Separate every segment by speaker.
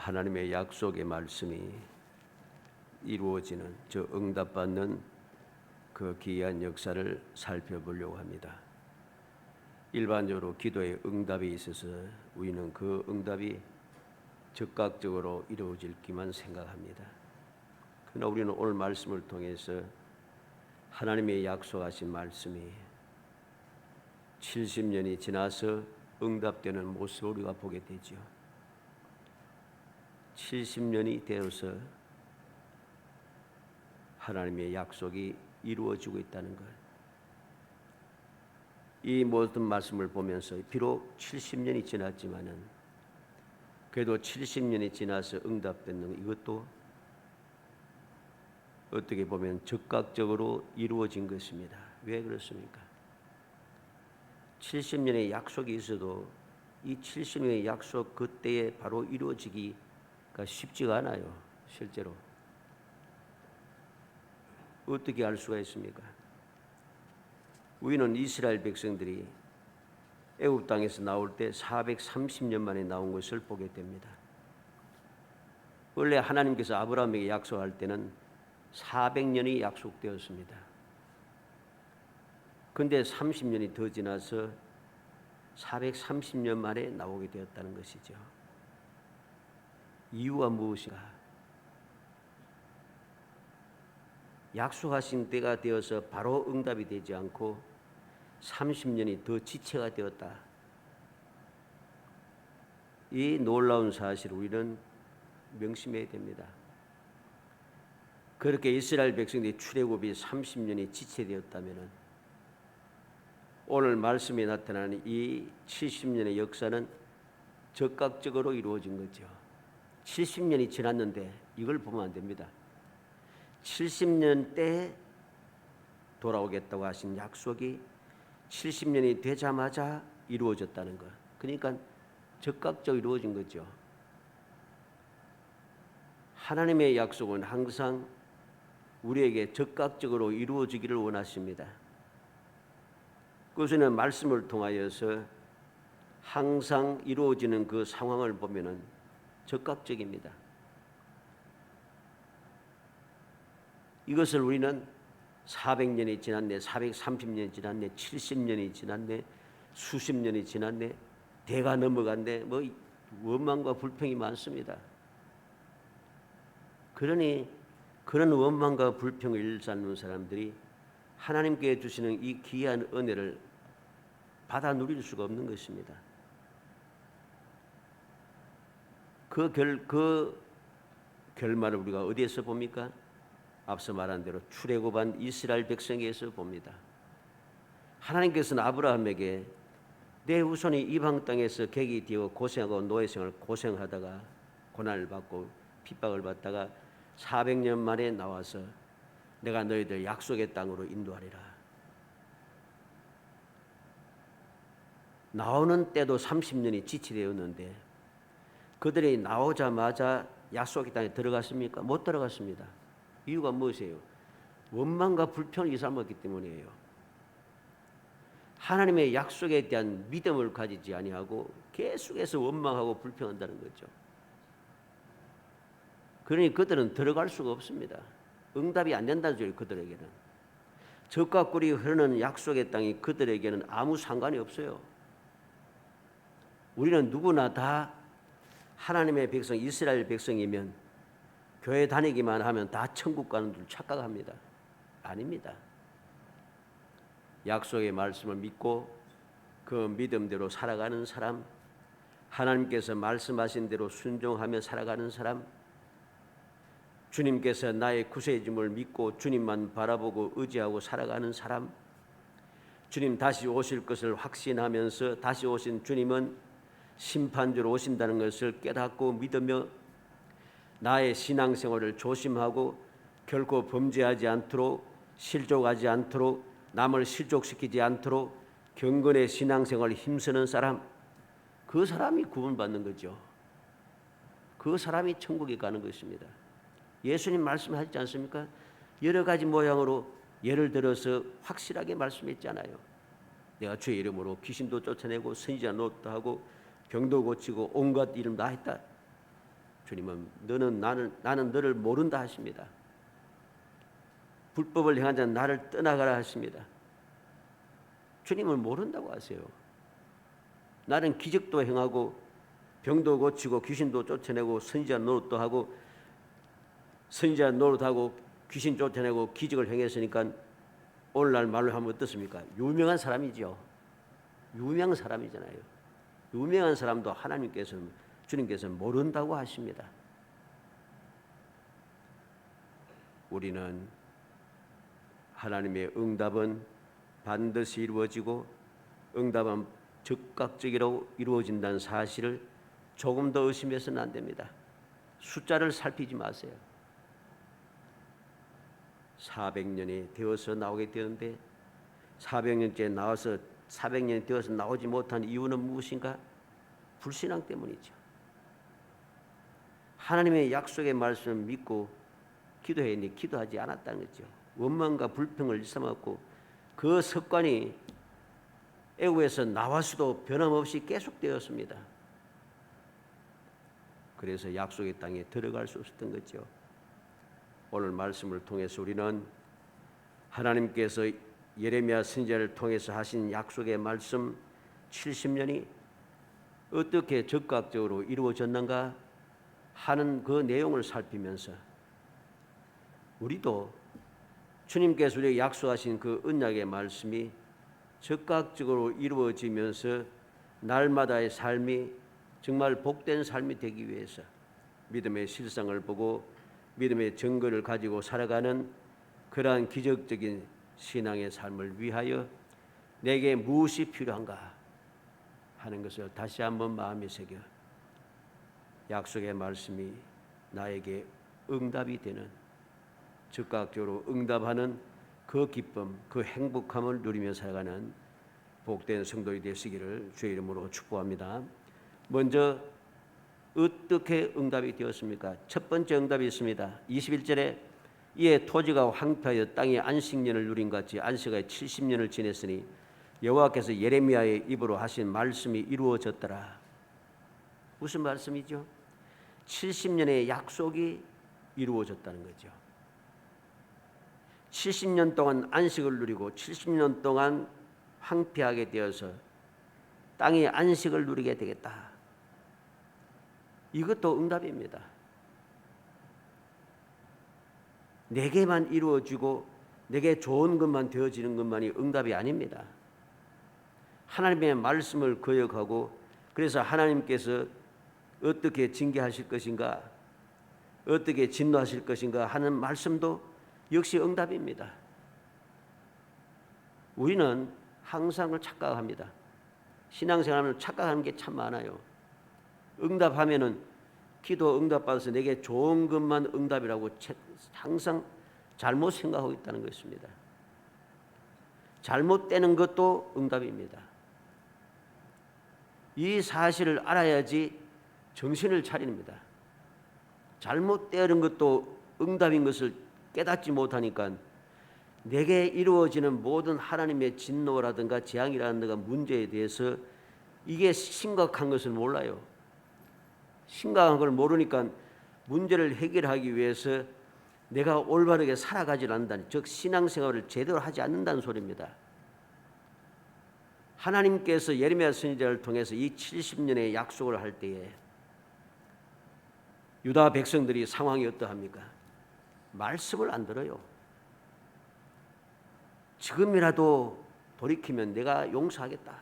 Speaker 1: 하나님의 약속의 말씀이 이루어지는 저 응답받는 그 기이한 역사를 살펴보려고 합니다. 일반적으로 기도에 응답이 있어서 우리는 그 응답이 즉각적으로 이루어질 기만 생각합니다. 그러나 우리는 오늘 말씀을 통해서 하나님의 약속하신 말씀이 70년이 지나서 응답되는 모습을 우리가 보게 되죠. 70년이 되어서 하나님의 약속이 이루어지고 있다는 것. 이 모든 말씀을 보면서 비록 70년이 지났지만은 그래도 70년이 지나서 응답되는 이것도 어떻게 보면 즉각적으로 이루어진 것입니다. 왜 그렇습니까? 70년의 약속이 있어도 이 70년의 약속 그때에 바로 이루어지기가 쉽지가 않아요. 실제로. 어떻게 알 수가 있습니까? 우리는 이스라엘 백성들이 애굽 땅에서 나올 때 430년 만에 나온 것을 보게 됩니다. 원래 하나님께서 아브라함에게 약속할 때는 400년이 약속되었습니다. 그런데 30년이 더 지나서 430년 만에 나오게 되었다는 것이죠. 이유가 무엇인가? 약속하신 때가 되어서 바로 응답이 되지 않고 30년이 더 지체가 되었다. 이 놀라운 사실을 우리는 명심해야 됩니다. 그렇게 이스라엘 백성들이 출애굽이 30년이 지체되었다면 오늘 말씀에 나타나는 이 70년의 역사는 즉각적으로 이루어진 거죠. 70년이 지났는데 이걸 보면 안 됩니다. 70년 때 돌아오겠다고 하신 약속이 70년이 되자마자 이루어졌다는 것. 그러니까 즉각적으로 이루어진 거죠. 하나님의 약속은 항상 우리에게 즉각적으로 이루어지기를 원하십니다. 그것은 말씀을 통하여서 항상 이루어지는 그 상황을 보면은 즉각적입니다. 이것을 우리는 400년이 지났네, 430년이 지났네, 70년이 지났네, 수십 년이 지났네, 대가 넘어갔네, 원망과 불평이 많습니다. 그러니 그런 원망과 불평을 일삼는 사람들이 하나님께 주시는 이 귀한 은혜를 받아 누릴 수가 없는 것입니다. 그 결말을 우리가 어디에서 봅니까? 앞서 말한 대로 출애굽한 이스라엘 백성에서 봅니다. 하나님께서는 아브라함에게 내 후손이 이방 땅에서 객이 되어 고생하고 노예생활을 고생하다가 고난을 받고 핍박을 받다가 400년 만에 나와서 내가 너희들 약속의 땅으로 인도하리라. 나오는 때도 30년이 지체되었는데 그들이 나오자마자 약속의 땅에 들어갔습니까? 못 들어갔습니다. 이유가 무엇이에요? 원망과 불평을 일삼았기 때문이에요. 하나님의 약속에 대한 믿음을 가지지 아니하고 계속해서 원망하고 불평한다는 거죠. 그러니 그들은 들어갈 수가 없습니다. 응답이 안 된다는 소리예요. 그들에게는 적과 꿀이 흐르는 약속의 땅이 그들에게는 아무 상관이 없어요. 우리는 누구나 다 하나님의 백성, 이스라엘 백성이면 교회 다니기만 하면 다 천국 가는 줄 착각합니다. 아닙니다. 약속의 말씀을 믿고 그 믿음대로 살아가는 사람, 하나님께서 말씀하신 대로 순종하며 살아가는 사람, 주님께서 나의 구세주임을 믿고 주님만 바라보고 의지하고 살아가는 사람, 주님 다시 오실 것을 확신하면서 다시 오신 주님은 심판주로 오신다는 것을 깨닫고 믿으며 나의 신앙생활을 조심하고 결코 범죄하지 않도록 실족하지 않도록 남을 실족시키지 않도록 경건의 신앙생활을 힘쓰는 사람, 그 사람이 구원받는 거죠. 그 사람이 천국에 가는 것입니다. 예수님 말씀하셨지 않습니까? 여러 가지 모양으로 예를 들어서 확실하게 말씀했잖아요. 내가 주의 이름으로 귀신도 쫓아내고 선지자 노릇도 하고 병도 고치고 온갖 일을 다 했다. 주님은 나는 너를 모른다 하십니다. 불법을 행한 자는 나를 떠나가라 하십니다. 주님을 모른다고 하세요. 나는 기적도 행하고 병도 고치고 귀신도 쫓아내고 선지자 노릇하고 귀신 쫓아내고 기적을 행했으니까 오늘날 말로 하면 어떻습니까? 유명한 사람이죠. 유명한 사람이잖아요. 유명한 사람도 주님께서는 모른다고 하십니다. 우리는 하나님의 응답은 반드시 이루어지고 응답은 즉각적으로 이루어진다는 사실을 조금 더 의심해서는 안 됩니다. 숫자를 살피지 마세요. 400년이 되어서 나오게 되는데 400년이 되어서 나오지 못한 이유는 무엇인가? 불신앙 때문이죠. 하나님의 약속의 말씀을 믿고 기도했니 기도하지 않았다는 거죠. 원망과 불평을 일삼았고 그 습관이 애국에서 나와서도 변함없이 계속되었습니다. 그래서 약속의 땅에 들어갈 수 없었던 거죠. 오늘 말씀을 통해서 우리는 하나님께서 예레미야 선지자를 통해서 하신 약속의 말씀 70년이 어떻게 즉각적으로 이루어졌는가 하는 그 내용을 살피면서 우리도 주님께서 우리에게 약속하신 그 언약의 말씀이 즉각적으로 이루어지면서 날마다의 삶이 정말 복된 삶이 되기 위해서 믿음의 실상을 보고 믿음의 증거를 가지고 살아가는 그러한 기적적인 신앙의 삶을 위하여 내게 무엇이 필요한가 하는 것을 다시 한번 마음에 새겨 약속의 말씀이 나에게 응답이 되는 즉각적으로 응답하는 그 기쁨, 그 행복함을 누리며 살아가는 복된 성도이 되시기를 주의 이름으로 축복합니다. 먼저 어떻게 응답이 되었습니까? 첫 번째 응답이 있습니다. 21절에 이에 토지가 황폐하여 땅이 안식년을 누린 같이 안식하여 70년을 지냈으니 여호와께서 예레미야의 입으로 하신 말씀이 이루어졌더라. 무슨 말씀이죠? 70년의 약속이 이루어졌다는 거죠. 70년 동안 안식을 누리고 70년 동안 황폐하게 되어서 땅이 안식을 누리게 되겠다. 이것도 응답입니다. 내게만 이루어지고 내게 좋은 것만 되어지는 것만이 응답이 아닙니다. 하나님의 말씀을 거역하고 그래서 하나님께서 어떻게 징계하실 것인가 어떻게 진노하실 것인가 하는 말씀도 역시 응답입니다. 우리는 항상 착각합니다. 신앙생활은 착각하는 게 참 많아요. 응답하면은 기도 응답받아서 내게 좋은 것만 응답이라고 항상 잘못 생각하고 있다는 것입니다. 잘못되는 것도 응답입니다. 이 사실을 알아야지 정신을 차립니다. 잘못되는 것도 응답인 것을 깨닫지 못하니까 내게 이루어지는 모든 하나님의 진노라든가 재앙이라든가 문제에 대해서 이게 심각한 것을 몰라요. 심각한 걸 모르니까 문제를 해결하기 위해서 내가 올바르게 살아가지 않는다는, 즉 신앙생활을 제대로 하지 않는다는 소리입니다. 하나님께서 예레미야 선지자를 통해서 이 70년의 약속을 할 때에 유다 백성들이 상황이 어떠합니까? 말씀을 안 들어요. 지금이라도 돌이키면 내가 용서하겠다.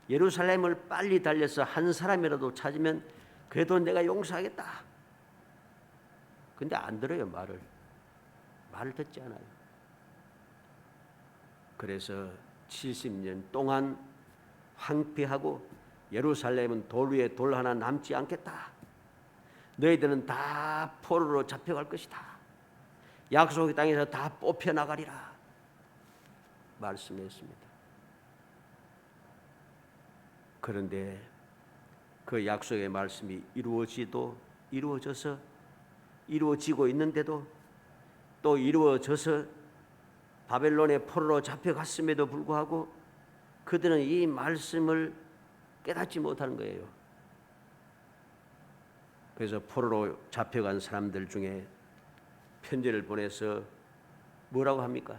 Speaker 1: 예루살렘을 빨리 달려서 한 사람이라도 찾으면 그래도 내가 용서하겠다. 근데 안 들어요. 말을 듣지 않아요. 그래서 70년 동안 황폐하고 예루살렘은 돌 위에 돌 하나 남지 않겠다. 너희들은 다 포로로 잡혀갈 것이다. 약속의 땅에서 다 뽑혀나가리라 말씀했습니다. 그런데 그 약속의 말씀이 이루어지고 있는데도 또 이루어져서 바벨론의 포로로 잡혀갔음에도 불구하고 그들은 이 말씀을 깨닫지 못하는 거예요. 그래서 포로로 잡혀간 사람들 중에 편지를 보내서 뭐라고 합니까?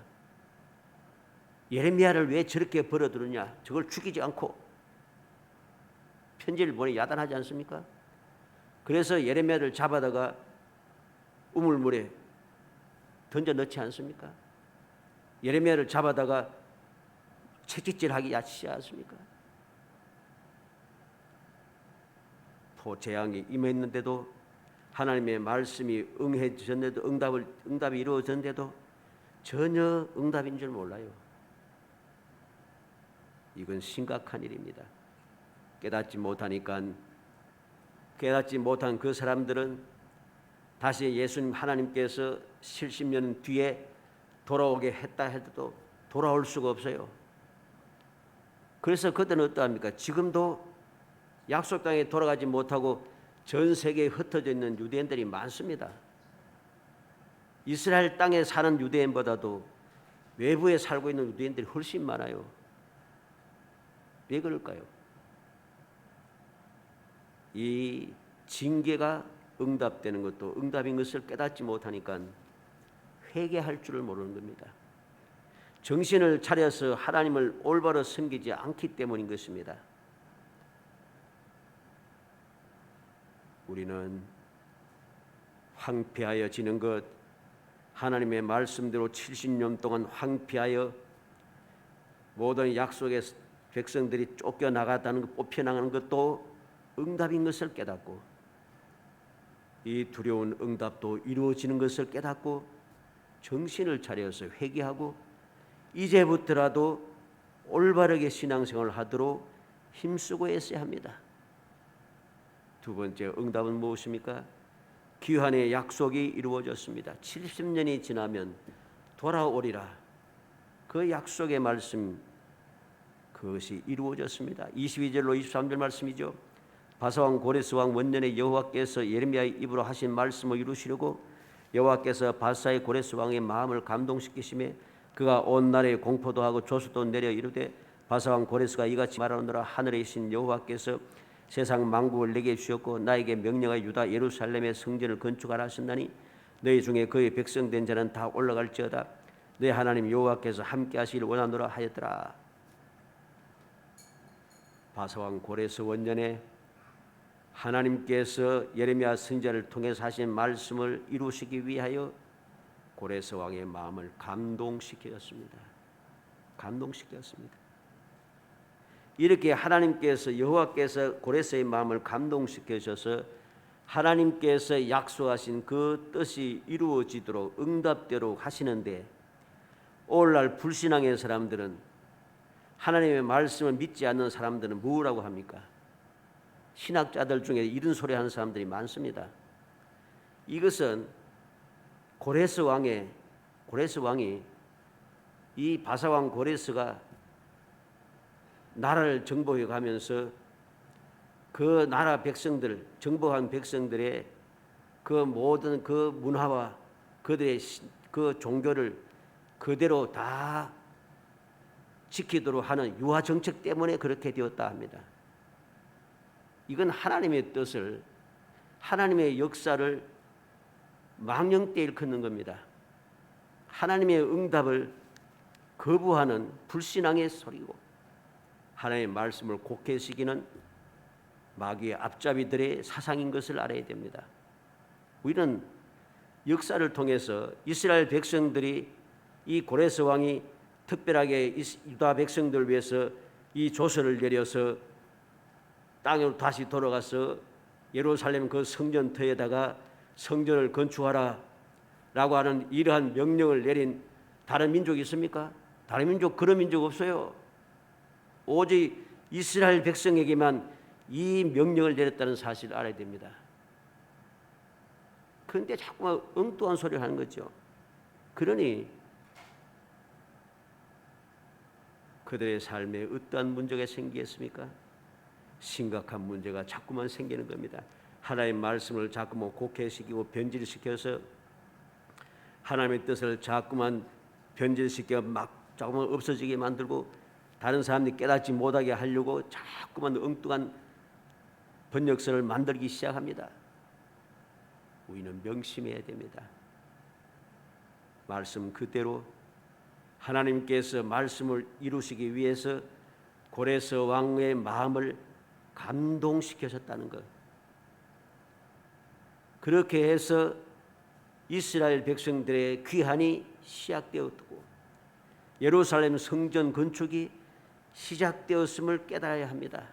Speaker 1: 예레미야를 왜 저렇게 벌어두느냐? 저걸 죽이지 않고 편지를 보내 야단하지 않습니까? 그래서 예레미야를 잡아다가 우물물에 던져 넣지 않습니까? 예레미야를 잡아다가 채찍질하기 야치지 않습니까? 재앙이 임했는데도 하나님의 말씀이 응해졌는데도 응답이 이루어졌는데도 전혀 응답인 줄 몰라요. 이건 심각한 일입니다. 깨닫지 못한 그 사람들은 다시 예수님 하나님께서 70년 뒤에 돌아오게 했다 해도 돌아올 수가 없어요. 그래서 그때는 어떠합니까? 지금도 약속 땅에 돌아가지 못하고 전 세계에 흩어져 있는 유대인들이 많습니다. 이스라엘 땅에 사는 유대인보다도 외부에 살고 있는 유대인들이 훨씬 많아요. 왜 그럴까요? 이 징계가 응답되는 것도 응답인 것을 깨닫지 못하니까 회개할 줄을 모르는 겁니다. 정신을 차려서 하나님을 올바로 섬기지 않기 때문인 것입니다. 우리는 황폐하여 지는 것, 하나님의 말씀대로 70년 동안 황폐하여 모든 약속의 백성들이 쫓겨나갔다는 것, 뽑혀나가는 것도 응답인 것을 깨닫고 이 두려운 응답도 이루어지는 것을 깨닫고 정신을 차려서 회개하고 이제부터라도 올바르게 신앙생활을 하도록 힘쓰고 애써야 합니다. 두 번째 응답은 무엇입니까? 귀환의 약속이 이루어졌습니다. 70년이 지나면 돌아오리라. 그 약속의 말씀 그것이 이루어졌습니다. 22절로 23절 말씀이죠. 바사왕 고레스 왕 원년에 여호와께서 예레미야의 입으로 하신 말씀을 이루시려고 여호와께서 바사의 고레스 왕의 마음을 감동시키시매 그가 온 나라에 공포도 하고 조수도 내려 이르되 바사왕 고레스가 이같이 말하노라. 하늘에 계신 여호와께서 세상 만국을 내게 주셨고 나에게 명령하여 유다 예루살렘의 성전을 건축하라 하셨나니 너희 중에 그의 백성된 자는 다 올라갈지어다. 내 하나님 여호와께서 함께 하시기를 원하노라 하였더라. 바사왕 고레스 원년에 하나님께서 예레미야 선지자를 통해서 하신 말씀을 이루시기 위하여 고레스 왕의 마음을 감동시켰습니다. 이렇게 하나님께서 여호와께서 고레스의 마음을 감동시켜셔서 하나님께서 약속하신 그 뜻이 이루어지도록 응답되도록 하시는데 오늘날 불신앙의 사람들은 하나님의 말씀을 믿지 않는 사람들은 뭐라고 합니까? 신학자들 중에 이런 소리 하는 사람들이 많습니다. 이것은 고레스 왕이 이 바사왕 고레스가 나라를 정복해 가면서 그 나라 백성들, 정복한 백성들의 그 모든 그 문화와 그들의 그 종교를 그대로 다 지키도록 하는 유화 정책 때문에 그렇게 되었다 합니다. 이건 하나님의 뜻을, 하나님의 역사를 망령때 일컫는 겁니다. 하나님의 응답을 거부하는 불신앙의 소리고 하나님의 말씀을 곡해 시기는 마귀의 앞잡이들의 사상인 것을 알아야 됩니다. 우리는 역사를 통해서 이스라엘 백성들이 이 고레스 왕이 특별하게 유다 백성들을 위해서 이 조서를 내려서 땅으로 다시 돌아가서 예루살렘 그 성전터에다가 성전을 건축하라 라고 하는 이러한 명령을 내린 다른 민족이 있습니까? 다른 민족 그런 민족 없어요. 오직 이스라엘 백성에게만 이 명령을 내렸다는 사실을 알아야 됩니다. 그런데 자꾸만 엉뚱한 소리를 하는 거죠. 그러니 그들의 삶에 어떠한 문제가 생기겠습니까? 심각한 문제가 자꾸만 생기는 겁니다. 하나님의 말씀을 자꾸만 곡해시키고 변질시켜서 하나님의 뜻을 자꾸만 변질시켜 막 자꾸만 없어지게 만들고 다른 사람들이 깨닫지 못하게 하려고 자꾸만 엉뚱한 번역서를 만들기 시작합니다. 우리는 명심해야 됩니다. 말씀 그대로 하나님께서 말씀을 이루시기 위해서 고레스 왕의 마음을 감동시키셨다는 것. 그렇게 해서 이스라엘 백성들의 귀환이 시작되었고 예루살렘 성전 건축이 시작되었음을 깨달아야 합니다.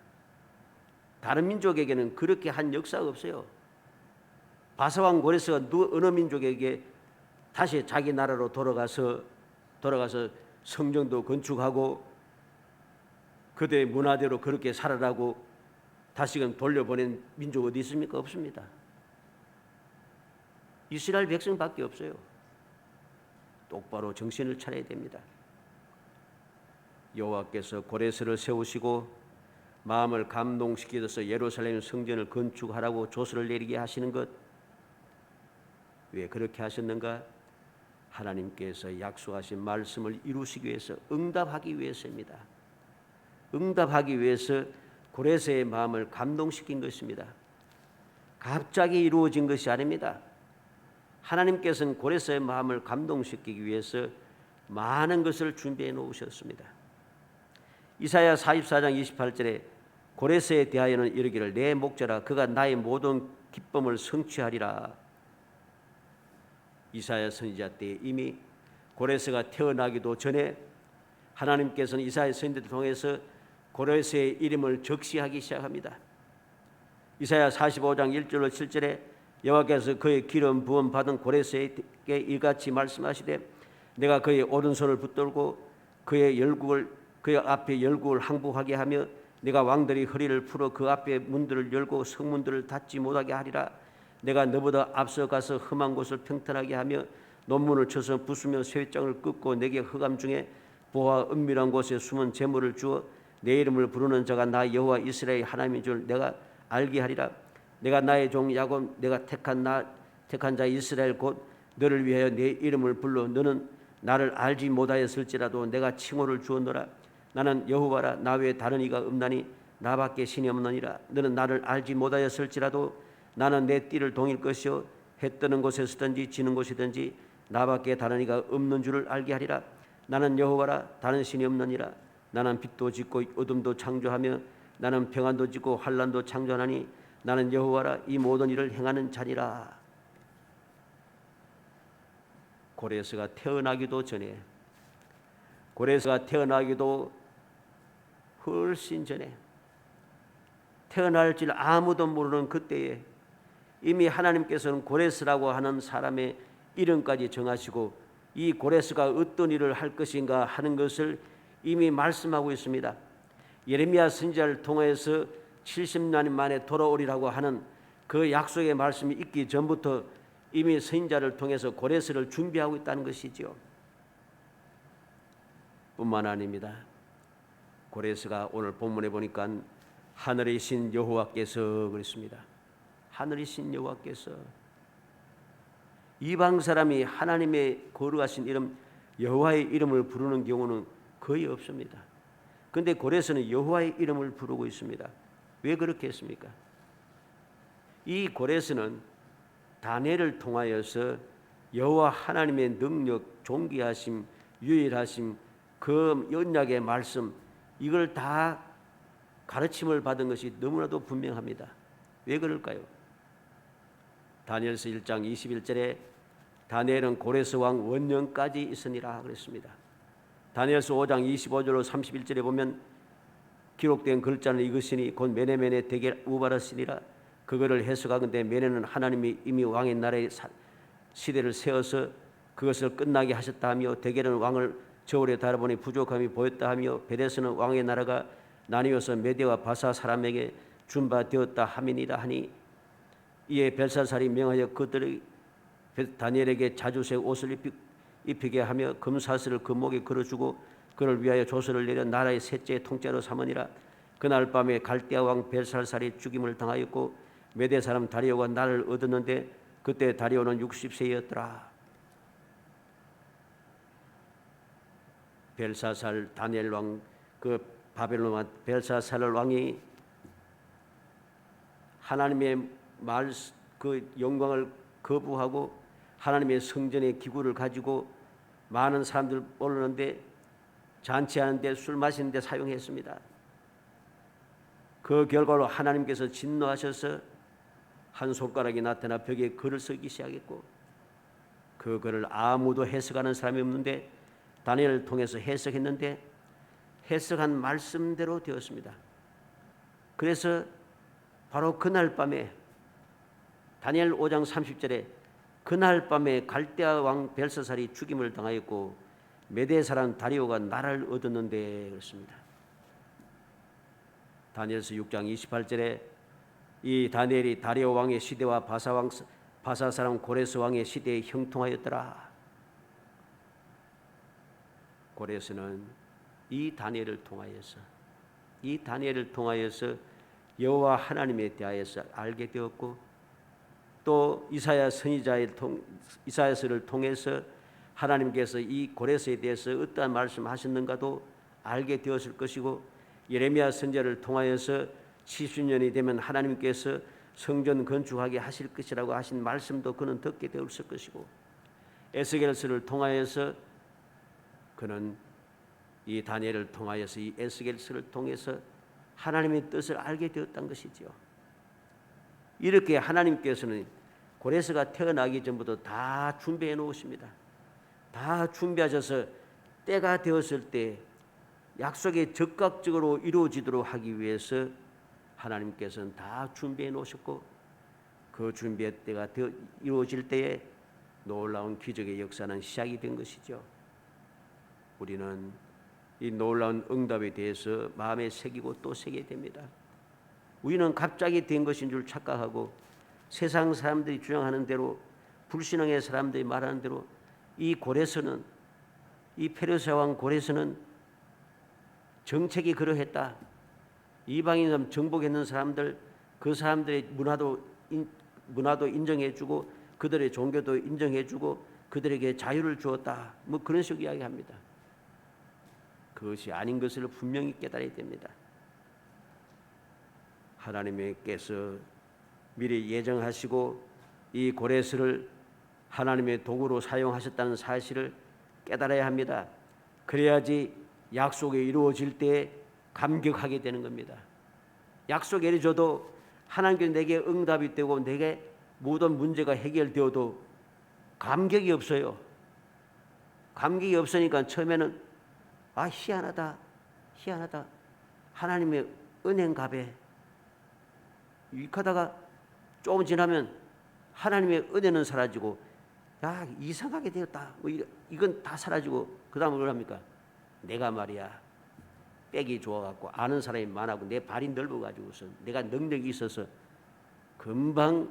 Speaker 1: 다른 민족에게는 그렇게 한 역사가 없어요. 바사왕 고레스가 어느 민족에게 다시 자기 나라로 돌아가서 성전도 건축하고 그들의 문화대로 그렇게 살아라고 다시금 돌려보낸 민족 어디 있습니까? 없습니다. 이스라엘 백성밖에 없어요. 똑바로 정신을 차려야 됩니다. 여호와께서 고레스를 세우시고 마음을 감동시켜서 예루살렘 성전을 건축하라고 조서를 내리게 하시는 것, 왜 그렇게 하셨는가? 하나님께서 약속하신 말씀을 이루시기 위해서, 응답하기 위해서입니다. 응답하기 위해서 고레스의 마음을 감동시킨 것입니다. 갑자기 이루어진 것이 아닙니다. 하나님께서는 고레스의 마음을 감동시키기 위해서 많은 것을 준비해 놓으셨습니다. 이사야 44장 28절에 고레스에 대하여는 이르기를 내 목자라 그가 나의 모든 기쁨을 성취하리라. 이사야 선지자 때 이미 고레스가 태어나기도 전에 하나님께서는 이사야 선지자를 통해서 고레스의 이름을 적시하기 시작합니다. 이사야 45장 1절로 7절에 여호와께서 그의 기름 부음 받은 고레스에게 이같이 말씀하시되 내가 그의 오른손을 붙들고 그의 앞에 열국을 항복하게 하며 내가 왕들이 허리를 풀어 그 앞에 문들을 열고 성문들을 닫지 못하게 하리라. 내가 너보다 앞서가서 험한 곳을 평탄하게 하며 논문을 쳐서 부수며 쇠장을 끊고 내게 흑암 중에 보화 은밀한 곳에 숨은 재물을 주어 내 이름을 부르는 자가 나 여호와 이스라엘 하나님인 줄 내가 알게 하리라. 내가 나의 종 야곱 내가 택한 자 이스라엘 곧 너를 위하여 내 이름을 불러 너는 나를 알지 못하였을지라도 내가 칭호를 주었노라. 나는 여호와라 나 외에 다른 이가 없나니 나밖에 신이 없느니라. 너는 나를 알지 못하였을지라도 나는 내 띠를 동일 것이요 해 뜨는 곳에 서든지 지는 곳이든지 나밖에 다른 이가 없는 줄을 알게 하리라. 나는 여호와라 다른 신이 없느니라. 나는 빛도 짓고 어둠도 창조하며 나는 평안도 짓고 환난도 창조하나니 나는 여호와라 이 모든 일을 행하는 자니라. 고레스가 태어나기도 전에, 고레스가 태어나기도 훨씬 전에, 태어날 줄 아무도 모르는 그때에 이미 하나님께서는 고레스라고 하는 사람의 이름까지 정하시고 이 고레스가 어떤 일을 할 것인가 하는 것을 이미 말씀하고 있습니다. 예레미야 선지자를 통해서 70년 만에 돌아오리라고 하는 그 약속의 말씀이 있기 전부터 이미 선지자를 통해서 고레스를 준비하고 있다는 것이지요. 뿐만 아닙니다. 고레스가 오늘 본문에 보니까 하늘의 신 여호와께서 그랬습니다. 하늘의 신 여호와께서, 이방 사람이 하나님의 거룩하신 이름 여호와의 이름을 부르는 경우는 거의 없습니다. 그런데 고레스는 여호와의 이름을 부르고 있습니다. 왜 그렇게 했습니까? 이 고레스는 다니엘을 통하여서 여호와 하나님의 능력, 존귀하심, 유일하심, 그 언약의 말씀, 이걸 다 가르침을 받은 것이 너무나도 분명합니다. 왜 그럴까요? 다니엘서 1장 21절에 다니엘은 고레스 왕 원년까지 있으니라 그랬습니다. 다니엘서 5장 25절로 31절에 보면 기록된 글자는 이것이니 곧 메네메네 대겔 우바르시니라. 그거를 해석하건대 메네는 하나님이 이미 왕의 나라의 시대를 세워서 그것을 끝나게 하셨다 하며, 대겔은 왕을 저울에 달아보니 부족함이 보였다 하며, 베데스는 왕의 나라가 나뉘어서 메대와 바사 사람에게 준 바 되었다 함이니라 하니, 이에 벨사살이 명하여 그들이 다니엘에게 자주색 옷을 입히게 하며 금사슬을 그 목에 걸어주고 그를 위하여 조서를 내려 나라의 셋째 통째로 삼으니라. 그날 밤에 갈대아 왕 벨사살이 죽임을 당하였고 메대 사람 다리오가 나를 얻었는데 그때 다리오는 60세였더라. 벨사살 다니엘 왕, 그 바벨론 왕 벨사살 왕이 하나님의 말 그 영광을 거부하고 하나님의 성전의 기구를 가지고 많은 사람들 오르는데 잔치하는데 술 마시는데 사용했습니다. 그 결과로 하나님께서 진노하셔서 한 손가락이 나타나 벽에 글을 쓰기 시작했고 그 글을 아무도 해석하는 사람이 없는데 다니엘을 통해서 해석했는데 해석한 말씀대로 되었습니다. 그래서 바로 그날 밤에 다니엘 5장 30절에 그날 밤에 갈대아 왕 벨사살이 죽임을 당하였고 메대 사람 다리오가 나라를 얻었는데 그렇습니다. 다니엘서 6장 28절에 이 다니엘이 다리오 왕의 시대와 바사 사람 고레스 왕의 시대에 형통하였더라. 고레스는 이 다니엘을 통하여서 여호와 하나님에 대하여서 알게 되었고 또 이사야 이사야서를 통해서 하나님께서 이 고레스에 대해서 어떠한 말씀하셨는가도 알게 되었을 것이고 예레미야 선지자를 통하여서 70년이 되면 하나님께서 성전 건축하게 하실 것이라고 하신 말씀도 그는 듣게 되었을 것이고 에스겔서를 통하여서 그는 이 다니엘을 통하여서 이 에스겔서를 통해서 하나님의 뜻을 알게 되었던 것이지요. 이렇게 하나님께서는 고레스가 태어나기 전부터 다 준비해 놓으십니다. 다 준비하셔서 때가 되었을 때 약속이 즉각적으로 이루어지도록 하기 위해서 하나님께서는 다 준비해 놓으셨고 그 준비의 때가 이루어질 때에 놀라운 기적의 역사는 시작이 된 것이죠. 우리는 이 놀라운 응답에 대해서 마음에 새기고 또 새기게 됩니다. 우리는 갑자기 된 것인 줄 착각하고 세상 사람들이 주장하는 대로 불신앙의 사람들이 말하는 대로 이 고레스는 이 페르시아 왕 고레스는 정책이 그러했다. 이방인 정복했는 사람들 그 사람들의 문화도 인정해주고 그들의 종교도 인정해주고 그들에게 자유를 주었다. 뭐 그런 식으로 이야기합니다. 그것이 아닌 것을 분명히 깨달아야 됩니다. 하나님께서 미리 예정하시고 이 고레스를 하나님의 도구로 사용하셨다는 사실을 깨달아야 합니다. 그래야지 약속이 이루어질 때 감격하게 되는 겁니다. 약속이 이루어져도 하나님께서 내게 응답이 되고 내게 모든 문제가 해결되어도 감격이 없어요. 감격이 없으니까 처음에는 희한하다 하나님의 은혜인가배 이익하다가 조금 지나면 하나님의 은혜는 사라지고 이상하게 되었다 이건 다 사라지고 그 다음은 뭘 합니까? 내가 말이야 빽이 좋아갖고 아는 사람이 많아고 내 발이 넓어가지고서 내가 능력이 있어서 금방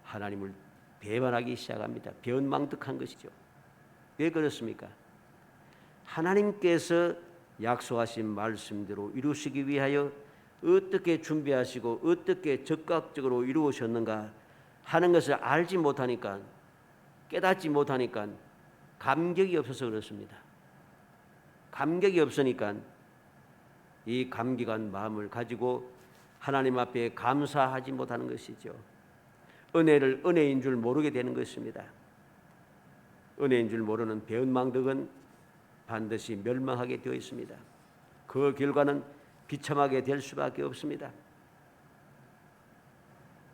Speaker 1: 하나님을 배반하기 시작합니다. 변망덕한 것이죠. 왜 그렇습니까? 하나님께서 약속하신 말씀대로 이루시기 위하여 어떻게 준비하시고 어떻게 적극적으로 이루으셨는가 하는 것을 알지 못하니까 깨닫지 못하니까 감격이 없어서 그렇습니다. 감격이 없으니까 이 감격한 마음을 가지고 하나님 앞에 감사하지 못하는 것이죠. 은혜를 은혜인 줄 모르게 되는 것입니다. 은혜인 줄 모르는 배은망덕은 반드시 멸망하게 되어 있습니다. 그 결과는 비참하게 될 수밖에 없습니다.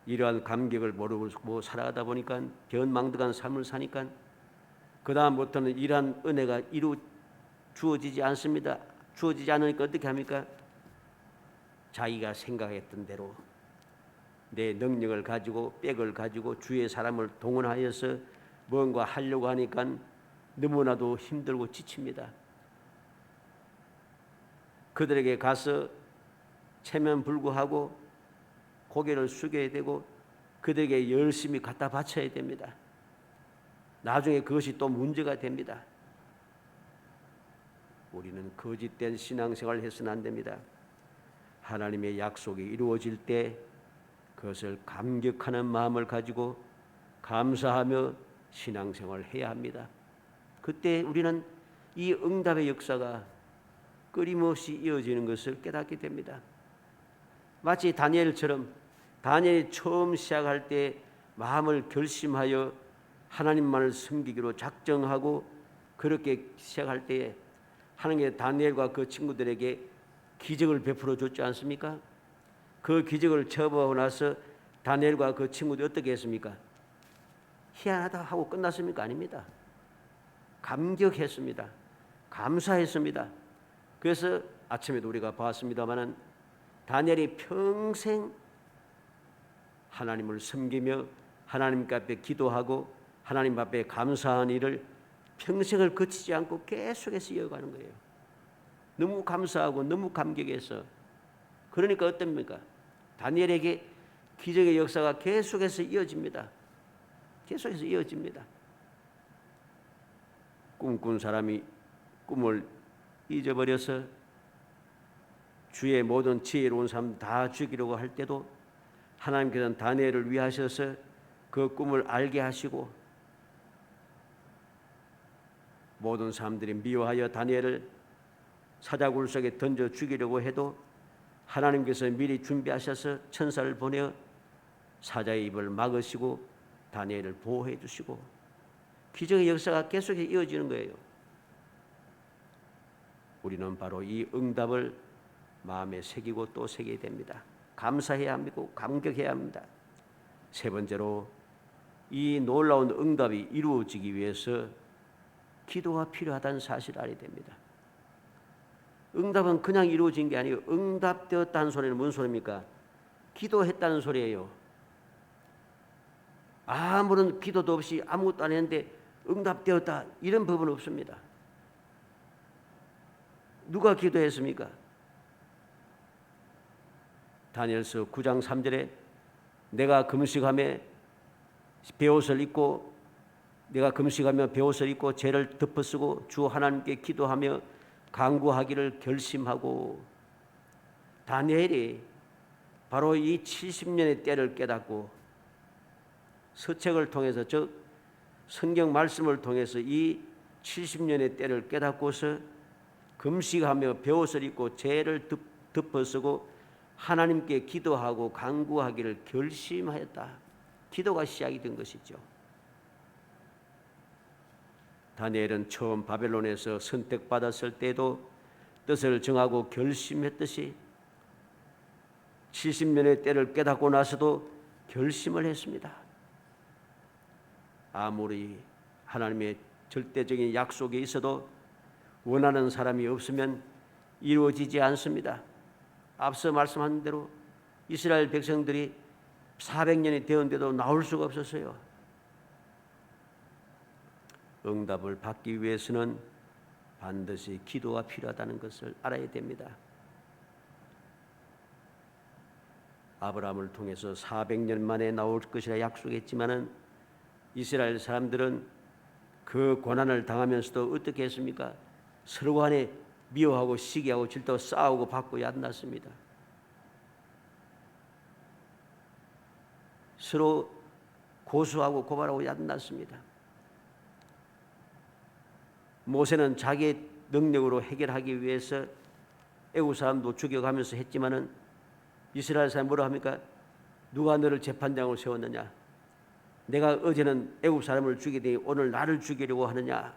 Speaker 1: 이러한 감격을 모르고 살아가다 보니까 변망덕한 삶을 사니까 그 다음부터는 이러한 은혜가 주어지지 않습니다. 주어지지 않으니까 어떻게 합니까? 자기가 생각했던 대로 내 능력을 가지고 빽을 가지고 주의 사람을 동원하여서 뭔가 하려고 하니까 너무나도 힘들고 지칩니다. 그들에게 가서 체면불구하고 고개를 숙여야 되고 그들에게 열심히 갖다 바쳐야 됩니다. 나중에 그것이 또 문제가 됩니다. 우리는 거짓된 신앙생활을 해서는 안 됩니다. 하나님의 약속이 이루어질 때 그것을 감격하는 마음을 가지고 감사하며 신앙생활을 해야 합니다. 그때 우리는 이 응답의 역사가 끊임없이 이어지는 것을 깨닫게 됩니다. 마치 다니엘처럼 다니엘이 처음 시작할 때 마음을 결심하여 하나님만을 섬기기로 작정하고 그렇게 시작할 때에 하나님께 다니엘과 그 친구들에게 기적을 베풀어 줬지 않습니까? 그 기적을 처음하고 나서 다니엘과 그 친구들이 어떻게 했습니까? 희한하다 하고 끝났습니까? 아닙니다. 감격했습니다. 감사했습니다. 그래서 아침에도 우리가 봤습니다마는 다니엘이 평생 하나님을 섬기며 하나님 앞에 기도하고 하나님 앞에 감사한 일을 평생을 거치지 않고 계속해서 이어가는 거예요. 너무 감사하고 너무 감격해서. 그러니까 어떻습니까? 다니엘에게 기적의 역사가 계속해서 이어집니다. 계속해서 이어집니다. 꿈꾼 사람이 꿈을 잊어버려서 주의 모든 지혜로운 삶 다 죽이려고 할 때도 하나님께서는 다니엘을 위하셔서 그 꿈을 알게 하시고 모든 사람들이 미워하여 다니엘을 사자굴 속에 던져 죽이려고 해도 하나님께서 미리 준비하셔서 천사를 보내어 사자의 입을 막으시고 다니엘을 보호해 주시고 기적의 역사가 계속해서 이어지는 거예요. 우리는 바로 이 응답을 마음에 새기고 또 새겨야 됩니다. 감사해야 합니다. 감격해야 합니다. 세 번째로 이 놀라운 응답이 이루어지기 위해서 기도가 필요하다는 사실을 알아야 됩니다. 응답은 그냥 이루어진 게 아니에요. 응답되었다는 소리는 무슨 소리입니까? 기도했다는 소리예요. 아무런 기도도 없이 아무것도 안 했는데 응답되었다 이런 법은 없습니다. 누가 기도했습니까? 다니엘서 9장 3절에 내가 금식하며 베옷을 입고 내가 금식하며 베옷을 입고 죄를 덮어쓰고 주 하나님께 기도하며 간구하기를 결심하고 다니엘이 바로 이 70년의 때를 깨닫고 서책을 통해서 즉 성경 말씀을 통해서 이 70년의 때를 깨닫고서 금식하며 베옷을 입고 죄를 덮어쓰고 하나님께 기도하고 간구하기를 결심하였다. 기도가 시작이 된 것이죠. 다니엘은 처음 바벨론에서 선택받았을 때도 뜻을 정하고 결심했듯이 70년의 때를 깨닫고 나서도 결심을 했습니다. 아무리 하나님의 절대적인 약속이 있어도 원하는 사람이 없으면 이루어지지 않습니다. 앞서 말씀한 대로 이스라엘 백성들이 400년이 되었는데도 나올 수가 없었어요. 응답을 받기 위해서는 반드시 기도가 필요하다는 것을 알아야 됩니다. 아브라함을 통해서 400년 만에 나올 것이라 약속했지만은 이스라엘 사람들은 그 고난을 당하면서도 어떻게 했습니까? 서로 간에 미워하고 시기하고 질투하고 싸우고 받고 얕났습니다. 서로 고소하고 고발하고 얕났습니다. 모세는 자기의 능력으로 해결하기 위해서 애국 사람도 죽여가면서 했지만은 이스라엘 사람이 뭐라 합니까? 누가 너를 재판장으로 세웠느냐? 내가 어제는 애국 사람을 죽이더니 오늘 나를 죽이려고 하느냐?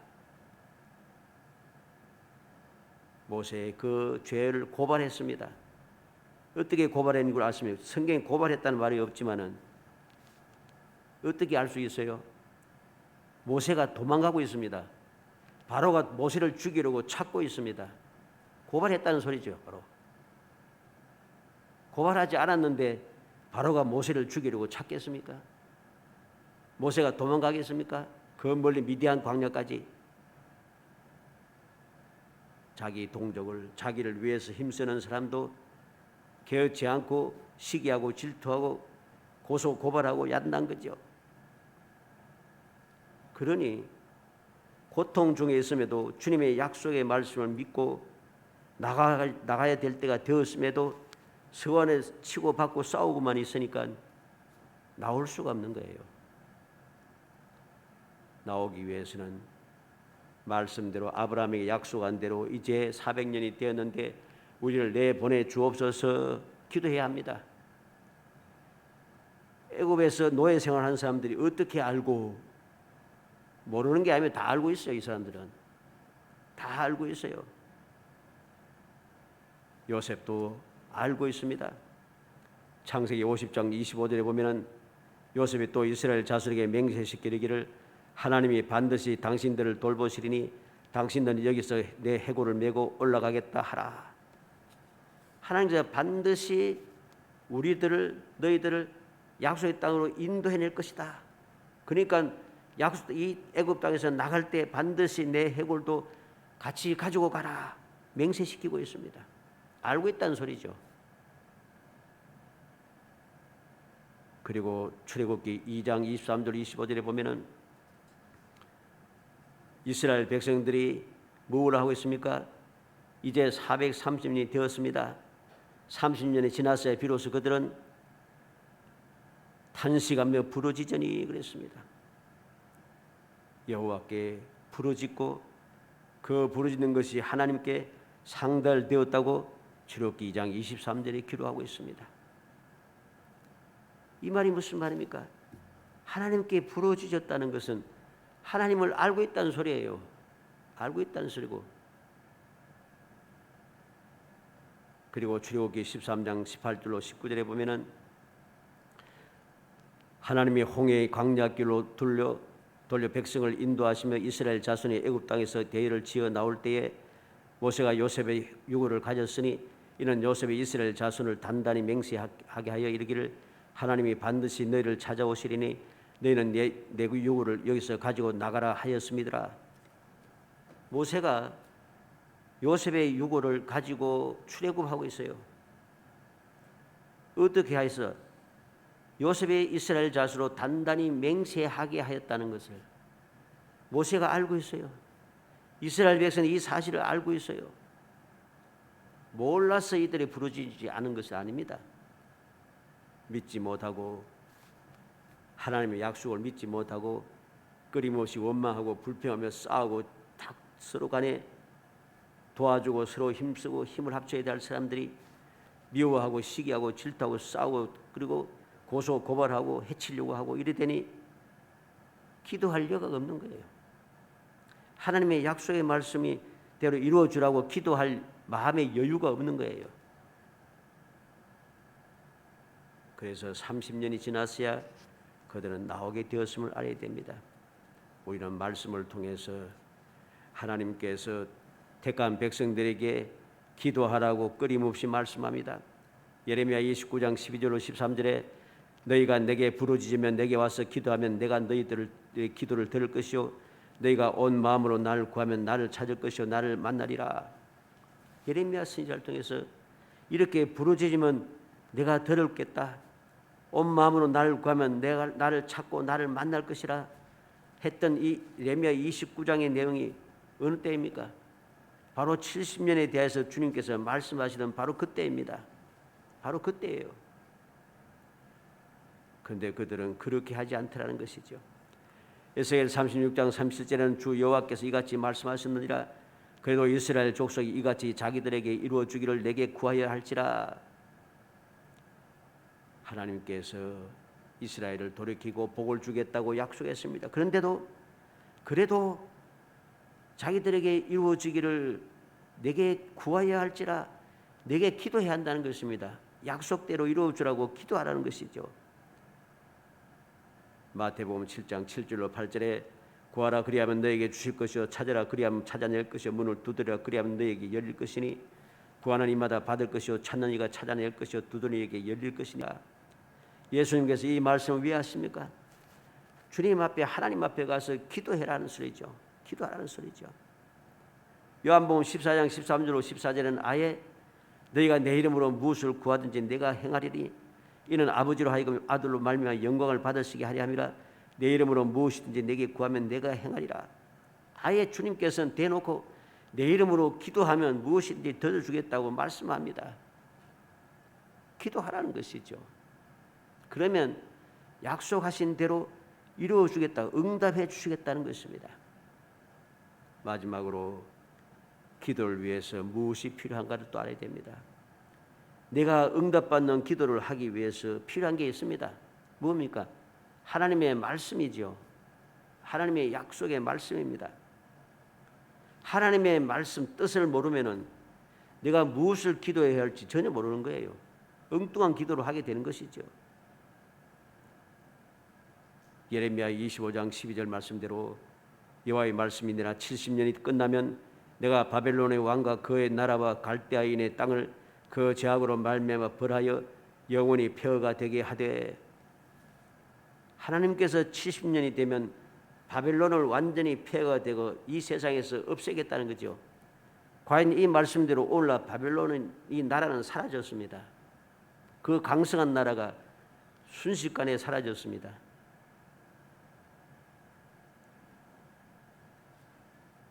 Speaker 1: 모세의 그 죄를 고발했습니다. 어떻게 고발했는 걸 아십니까? 성경에 고발했다는 말이 없지만은 어떻게 알 수 있어요? 모세가 도망가고 있습니다. 바로가 모세를 죽이려고 찾고 있습니다. 고발했다는 소리죠. 바로 고발하지 않았는데 바로가 모세를 죽이려고 찾겠습니까? 모세가 도망가겠습니까? 그 멀리 미디안 광야까지 자기 동족을 자기를 위해서 힘쓰는 사람도 개의치 않고 시기하고 질투하고 고소 고발하고 얕난 거죠. 그러니 고통 중에 있음에도 주님의 약속의 말씀을 믿고 나가야 될 때가 되었음에도 서원에 치고받고 싸우고만 있으니까 나올 수가 없는 거예요. 나오기 위해서는 말씀대로 아브라함에게 약속한 대로 이제 400년이 되었는데 우리를 내보내 주옵소서 기도해야 합니다. 애굽에서 노예 생활하는 사람들이 어떻게 알고, 모르는 게 아니면 다 알고 있어요. 이 사람들은 다 알고 있어요. 요셉도 알고 있습니다. 창세기 50장 25절에 보면은 요셉이 또 이스라엘 자손에게 맹세시키기를 하나님이 반드시 당신들을 돌보시리니 당신들은 여기서 내 해골을 메고 올라가겠다 하라. 하나님께서 반드시 너희들을 약속의 땅으로 인도해낼 것이다. 그러니까 이 애굽 땅에서 나갈 때 반드시 내 해골도 같이 가지고 가라 맹세시키고 있습니다. 알고 있다는 소리죠. 그리고 출애굽기 2장 23절 25절에 보면은 이스라엘 백성들이 뭘 하고 있습니까? 이제 430년이 되었습니다. 30년이 지났어야 비로소 그들은 탄식하며 부르짖으니 그랬습니다. 여호와께 부르짖고 그 부르짖는 것이 하나님께 상달되었다고 출애굽기 2장 23절에 기록하고 있습니다. 이 말이 무슨 말입니까? 하나님께 부르짖었다는 것은 하나님을 알고 있다는 소리예요. 알고 있다는 소리고. 그리고 출애굽기 13장 18절로 19절에 보면은 하나님이 홍해의 광야길로 돌려 백성을 인도하시며 이스라엘 자손이 애굽 땅에서 대회를 지어 나올 때에 모세가 요셉의 유고를 가졌으니 이는 요셉이 이스라엘 자손을 단단히 맹세하게 하여 이르기를 하나님이 반드시 너희를 찾아오시리니 너희는 내 유고를 여기서 가지고 나가라 하였음이더라. 모세가 요셉의 유고를 가지고 출애굽하고 있어요. 어떻게 하여서 요셉의 이스라엘 자손으로 단단히 맹세하게 하였다는 것을 모세가 알고 있어요. 이스라엘 백성이 이 사실을 알고 있어요. 몰라서 이들이 부르짖지 않은 것이 아닙니다. 믿지 못하고 하나님의 약속을 믿지 못하고 끊임없이 원망하고 불평하며 싸우고 서로 간에 도와주고 서로 힘쓰고 힘을 합쳐야 될 사람들이 미워하고 시기하고 질투하고 싸우고 그리고 고소 고발하고 해치려고 하고 이러더니 기도할 여가 없는 거예요. 하나님의 약속의 말씀이 대로 이루어주라고 기도할 마음의 여유가 없는 거예요. 그래서 30년이 지났어야 그들은 나오게 되었음을 알아야 됩니다. 우리는 말씀을 통해서 하나님께서 택한 백성들에게 기도하라고 끊임없이 말씀합니다. 예레미야 29장 12절로 13절에 너희가 내게 부르짖으면 내게 와서 기도하면 내가 너희들의 기도를 들을 것이요 너희가 온 마음으로 나를 구하면 나를 찾을 것이요 나를 만나리라. 예레미야 선지자를 통해서 이렇게 부르짖으면 내가 들을겠다. 온 마음으로 나를 구하면 내가 나를 찾고 나를 만날 것이라 했던 이 예레미야 29장의 내용이 어느 때입니까? 바로 70년에 대해서 주님께서 말씀하시던 바로 그때입니다. 바로 그때예요. 그런데 그들은 그렇게 하지 않더라는 것이죠. 에스겔 36장 37절에는 주 여호와께서 이같이 말씀하셨느니라 그래도 이스라엘 족속이 이같이 자기들에게 이루어 주기를 내게 구하여 할지라. 하나님께서 이스라엘을 돌이키고 복을 주겠다고 약속했습니다. 그래도 자기들에게 이루어지기를 내게 구하여야 할지라 내게 기도해야 한다는 것입니다. 약속대로 이루어주라고 기도하라는 것이죠. 마태복음 7장 7절로 8절에 구하라 그리하면 너에게 주실 것이요 찾으라 그리하면 찾아낼 것이요 문을 두드리라 그리하면 너에게 열릴 것이니 구하는 이마다 받을 것이요 찾는 이가 찾아낼 것이요 두드리는 이에게 열릴 것이니라. 예수님께서 이 말씀을 왜 하십니까? 주님 앞에 하나님 앞에 가서 기도해라는 소리죠. 기도하라는 소리죠. 요한복음 14장 13절로 14절에는 아예 너희가 내 이름으로 무엇을 구하든지 내가 행하리니 이는 아버지로 하여금 아들로 말미암아 영광을 받으시게 하려 함이라. 내 이름으로 무엇이든지 내게 구하면 내가 행하리라. 아예 주님께서는 대놓고 내 이름으로 기도하면 무엇이든지 더 주겠다고 말씀합니다. 기도하라는 것이죠. 그러면 약속하신 대로 이루어 주겠다, 응답해 주시겠다는 것입니다. 마지막으로 기도를 위해서 무엇이 필요한가를 또 알아야 됩니다. 내가 응답받는 기도를 하기 위해서 필요한 게 있습니다. 뭡니까? 하나님의 말씀이죠. 하나님의 약속의 말씀입니다. 하나님의 말씀 뜻을 모르면은 내가 무엇을 기도해야 할지 전혀 모르는 거예요. 엉뚱한 기도를 하게 되는 것이죠. 예레미야 25장 12절 말씀대로 여호와의 말씀이 내가 70년이 끝나면 내가 바벨론의 왕과 그의 나라와 갈대아인의 땅을 그 제약으로 말미암아 벌하여 영원히 폐허가 되게 하되, 하나님께서 70년이 되면 바벨론을 완전히 폐허가 되고 이 세상에서 없애겠다는 거죠. 과연 이 말씀대로 오늘날 바벨론은, 이 나라는 사라졌습니다. 그 강성한 나라가 순식간에 사라졌습니다.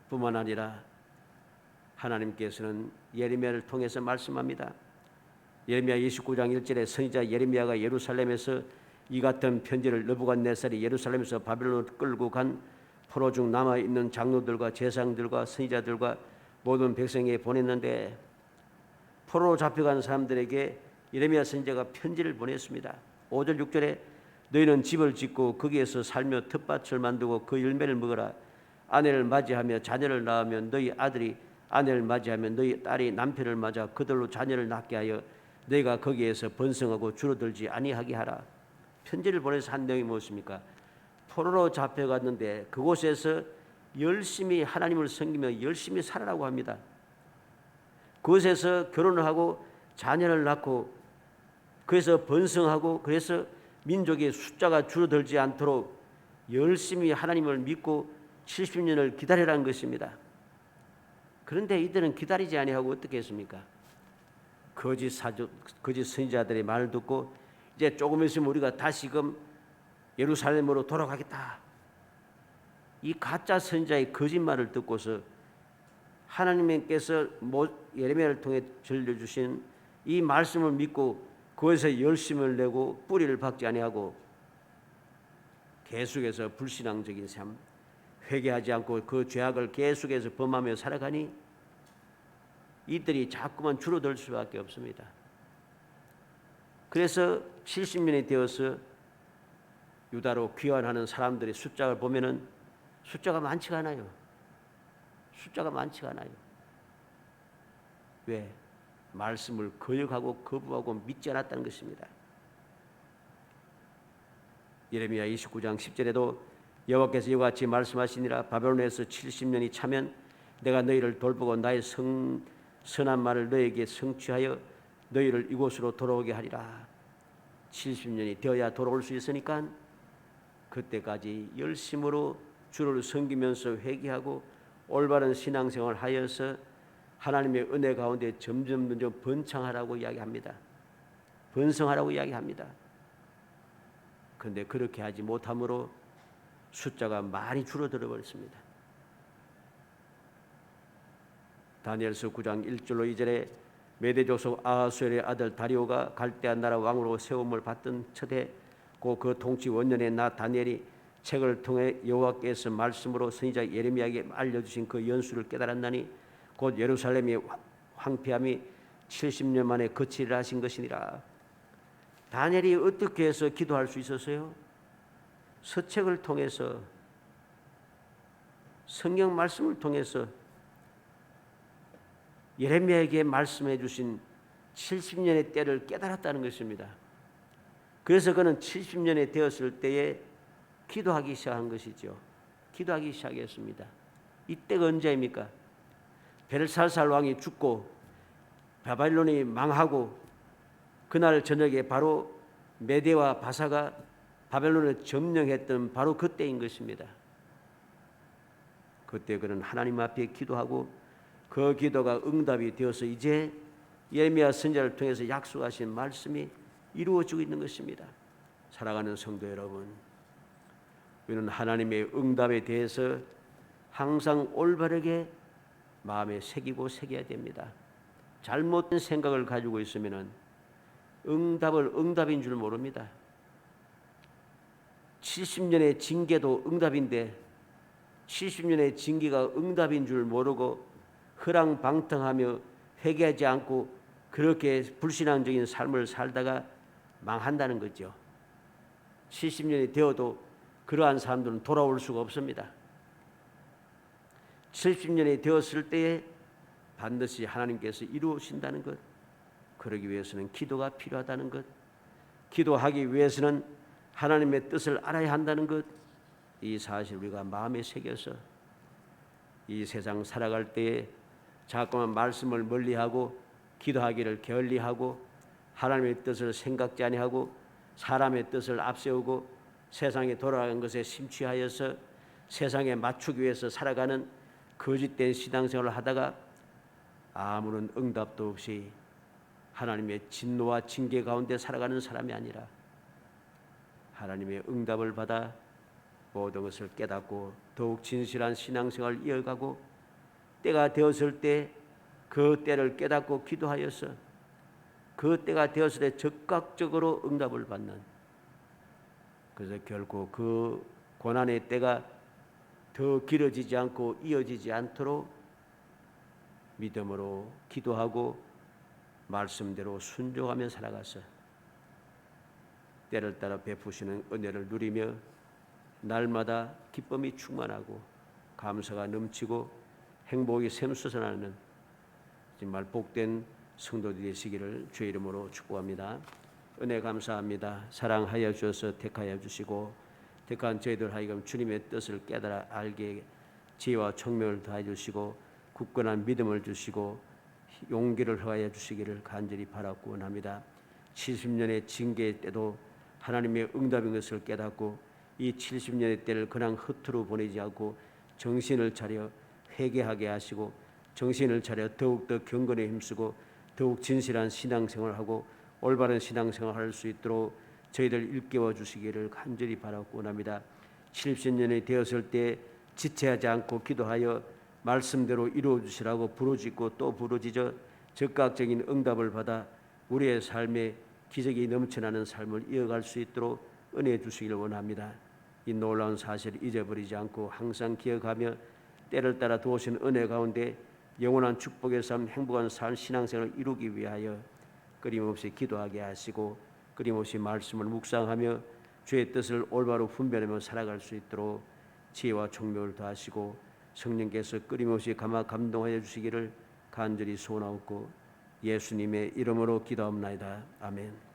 Speaker 1: 뿐만 아니라 하나님께서는 예레미야를 통해서 말씀합니다. 예레미야 29장 1절에 선지자 예레미야가 예루살렘에서 이 같은 편지를 느부갓네살이 예루살렘에서 바벨론을 끌고 간 포로 중 남아있는 장로들과 제사장들과 선지자들과 모든 백성에게 보냈는데, 포로로 잡혀간 사람들에게 예레미야 선지자가 편지를 보냈습니다. 5절 6절에 너희는 집을 짓고 거기에서 살며 텃밭을 만들고 그 열매를 먹어라. 아내를 맞이하며 자녀를 낳으면 너희 아들이 아내를 맞이하면 너희 딸이 남편을 맞아 그들로 자녀를 낳게 하여 너희가 거기에서 번성하고 줄어들지 아니하게 하라. 편지를 보내서 한 내용이 무엇입니까? 포로로 잡혀갔는데 그곳에서 열심히 하나님을 섬기며 열심히 살아라고 합니다. 그곳에서 결혼을 하고 자녀를 낳고 그래서 번성하고 그래서 민족의 숫자가 줄어들지 않도록 열심히 하나님을 믿고 70년을 기다리라는 것입니다. 그런데 이들은 기다리지 아니하고 어떻게 했습니까? 거짓 선지자들의 말을 듣고 이제 조금 있으면 우리가 다시금 예루살렘으로 돌아가겠다. 이 가짜 선지자의 거짓말을 듣고서 하나님께서 예레미야를 통해 들려주신 이 말씀을 믿고 그것에 열심을 내고 뿌리를 박지 아니하고 계속해서 불신앙적인 삶, 회개하지 않고 그 죄악을 계속해서 범하며 살아가니 이들이 자꾸만 줄어들 수밖에 없습니다. 그래서 70년이 되어서 유다로 귀환하는 사람들의 숫자를 보면은 숫자가 많지가 않아요. 숫자가 많지가 않아요. 왜? 말씀을 거역하고 거부하고 믿지 않았다는 것입니다. 예레미야 29장 10절에도 여호와께서 이와 같이 말씀하시니라. 바벨론에서 70년이 차면 내가 너희를 돌보고 나의 선한 말을 너희에게 성취하여 너희를 이곳으로 돌아오게 하리라. 70년이 되어야 돌아올 수 있으니까 그때까지 열심으로 주를 섬기면서 회개하고 올바른 신앙생활을 하여서 하나님의 은혜 가운데 점점 번창하라고 이야기합니다. 번성하라고 이야기합니다. 그런데 그렇게 하지 못함으로 숫자가 많이 줄어들어 버렸습니다. 다니엘서 9장 1절로 2절에 메대족속 아하수엘의 아들 다리오가 갈대아 나라 왕으로 세움을 받던 첫해 그 통치 원년에 나 다니엘이 책을 통해 여호와께서 말씀으로 선지자 예레미야에게 알려주신 그 연수를 깨달았나니 곧 예루살렘의 황폐함이 70년 만에 그치리라 하신 것이니라. 다니엘이 어떻게 해서 기도할 수 있었어요? 서책을 통해서, 성경 말씀을 통해서 예레미야에게 말씀해 주신 70년의 때를 깨달았다는 것입니다. 그래서 그는 70년이 되었을 때에 기도하기 시작한 것이죠. 기도하기 시작했습니다. 이때가 언제입니까? 벨사살 왕이 죽고 바벨론이 망하고 그날 저녁에 바로 메대와 바사가 바벨론을 점령했던 바로 그때인 것입니다. 그때 그는 하나님 앞에 기도하고 그 기도가 응답이 되어서 이제 예레미야 선지자를 통해서 약속하신 말씀이 이루어지고 있는 것입니다. 사랑하는 성도 여러분, 우리는 하나님의 응답에 대해서 항상 올바르게 마음에 새겨야 됩니다. 잘못된 생각을 가지고 있으면 응답을 응답인 줄 모릅니다. 70년의 징계도 응답인데 70년의 징계가 응답인 줄 모르고 허랑방탕하며 회개하지 않고 그렇게 불신앙적인 삶을 살다가 망한다는 거죠. 70년이 되어도 그러한 사람들은 돌아올 수가 없습니다. 70년이 되었을 때에 반드시 하나님께서 이루어진다는 것, 그러기 위해서는 기도가 필요하다는 것, 기도하기 위해서는 하나님의 뜻을 알아야 한다는 것, 이 사실 우리가 마음에 새겨서 이 세상 살아갈 때에 자꾸만 말씀을 멀리하고 기도하기를 게을리하고 하나님의 뜻을 생각지 아니하고 사람의 뜻을 앞세우고 세상에 돌아가는 것에 심취하여서 세상에 맞추기 위해서 살아가는 거짓된 신앙생활을 하다가 아무런 응답도 없이 하나님의 진노와 징계 가운데 살아가는 사람이 아니라 하나님의 응답을 받아 모든 것을 깨닫고 더욱 진실한 신앙생활을 이어가고 때가 되었을 때 그 때를 깨닫고 기도하여서 그 때가 되었을 때 즉각적으로 응답을 받는, 그래서 결코 그 고난의 때가 더 길어지지 않고 이어지지 않도록 믿음으로 기도하고 말씀대로 순종하며 살아가서 때를 따라 베푸시는 은혜를 누리며 날마다 기쁨이 충만하고 감사가 넘치고 행복이 샘솟아나는 정말 복된 성도들이 되시기를 주의 이름으로 축복합니다. 은혜 감사합니다. 사랑하여 주셔서 택하여 주시고 택한 저희들 하여금 주님의 뜻을 깨달아 알게 지혜와 총명을 더하여 주시고 굳건한 믿음을 주시고 용기를 허하여 주시기를 간절히 바라고 원합니다. 70년의 징계 때도 하나님의 응답인 것을 깨닫고 이 70년의 때를 그냥 허투루 보내지 않고 정신을 차려 회개하게 하시고 정신을 차려 더욱더 경건에 힘쓰고 더욱 진실한 신앙생활을 하고 올바른 신앙생활을 할 수 있도록 저희들 일깨워 주시기를 간절히 바라고 원합니다. 70년이 되었을 때 지체하지 않고 기도하여 말씀대로 이루어 주시라고 부르짖고 또 부르짖어 즉각적인 응답을 받아 우리의 삶에 기적이 넘쳐나는 삶을 이어갈 수 있도록 은혜 주시기를 원합니다. 이 놀라운 사실을 잊어버리지 않고 항상 기억하며 때를 따라 도우신 은혜 가운데 영원한 축복의 삶, 행복한 삶, 신앙생활을 이루기 위하여 끊임없이 기도하게 하시고 끊임없이 말씀을 묵상하며 주의 뜻을 올바로 분별하며 살아갈 수 있도록 지혜와 총명을 더하시고 성령께서 끊임없이 감동하여 주시기를 간절히 소원하옵고 예수님의 이름으로 기도합나이다. 아멘.